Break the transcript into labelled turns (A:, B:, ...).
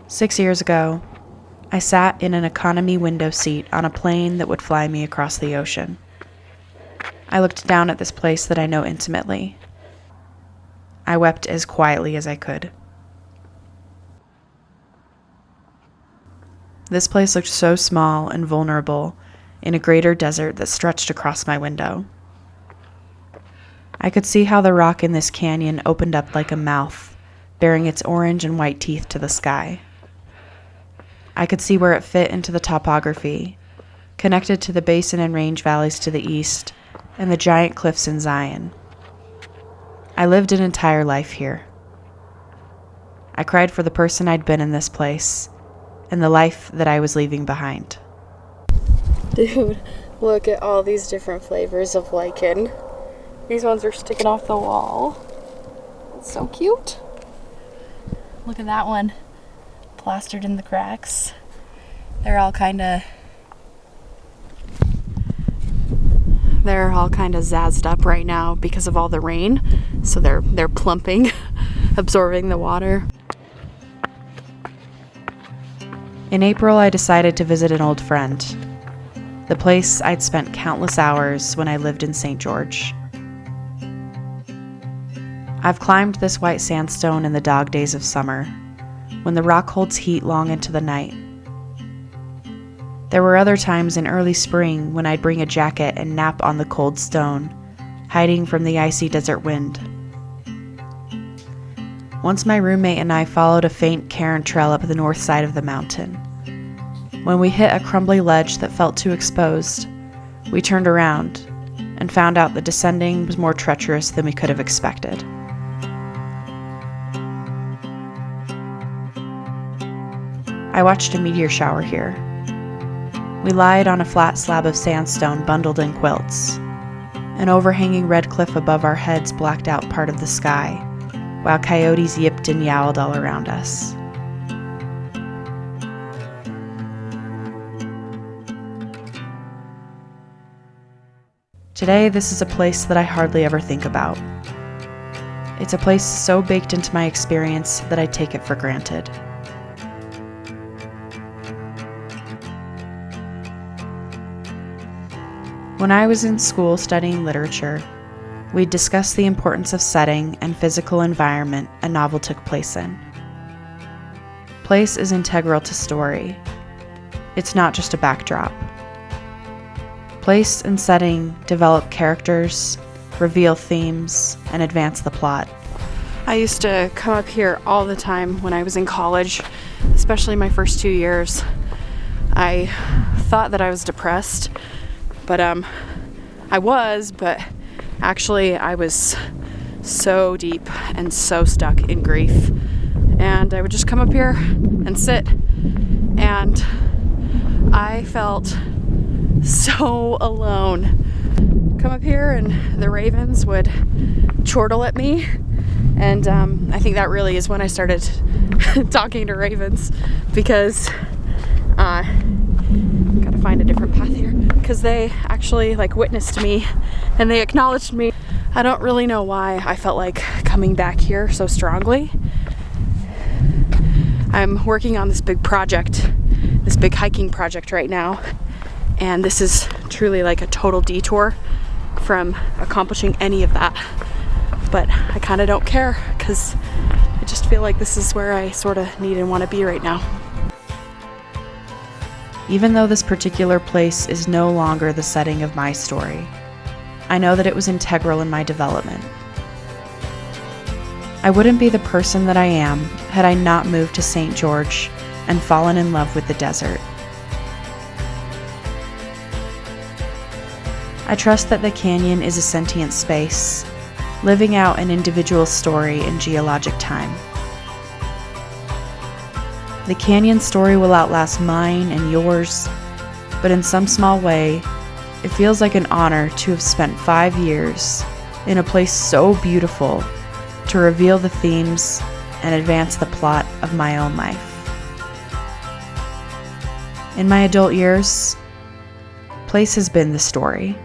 A: 6 years ago, I sat in an economy window seat on a plane that would fly me across the ocean. I looked down at this place that I know intimately. I wept as quietly as I could. This place looked so small and vulnerable in a greater desert that stretched across my window. I could see how the rock in this canyon opened up like a mouth, baring its orange and white teeth to the sky. I could see where it fit into the topography, connected to the basin and range valleys to the east and the giant cliffs in Zion. I lived an entire life here. I cried for the person I'd been in this place and the life that I was leaving behind.
B: Dude, look at all these different flavors of lichen. These ones are sticking off the wall. It's so cute. Look at that one, plastered in the cracks. They're all kind of zazzed up right now because of all the rain. So they're plumping, absorbing the water.
A: In April, I decided to visit an old friend, the place I'd spent countless hours when I lived in St. George. I've climbed this white sandstone in the dog days of summer, when the rock holds heat long into the night. There were other times in early spring when I'd bring a jacket and nap on the cold stone, hiding from the icy desert wind. Once my roommate and I followed a faint cairn trail up the north side of the mountain. When we hit a crumbly ledge that felt too exposed, we turned around and found out that descending was more treacherous than we could have expected. I watched a meteor shower here. We lied on a flat slab of sandstone bundled in quilts. An overhanging red cliff above our heads blacked out part of the sky, while coyotes yipped and yowled all around us. Today, this is a place that I hardly ever think about. It's a place so baked into my experience that I take it for granted. When I was in school studying literature, we'd discuss the importance of setting and physical environment a novel took place in. Place is integral to story. It's not just a backdrop. Place and setting develop characters, reveal themes, and advance the plot.
B: I used to come up here all the time when I was in college, especially my first 2 years. I thought that I was depressed, but actually I was so deep and so stuck in grief. And I would just come up here and sit, and I felt so alone. Come up here and the ravens would chortle at me, and I think that really is when I started talking to ravens, because gotta find a different path here, because they actually witnessed me and they acknowledged me. I don't really know why I felt like coming back here so strongly. I'm working on this big project, this big hiking project right now, and this is truly like a total detour from accomplishing any of that. But I kind of don't care, because I just feel like this is where I sort of need and want to be right now.
A: Even though this particular place is no longer the setting of my story, I know that it was integral in my development. I wouldn't be the person that I am had I not moved to St. George and fallen in love with the desert. I trust that the canyon is a sentient space, living out an individual story in geologic time. The canyon story will outlast mine and yours, but in some small way, it feels like an honor to have spent 5 years in a place so beautiful to reveal the themes and advance the plot of my own life. In my adult years, place has been the story.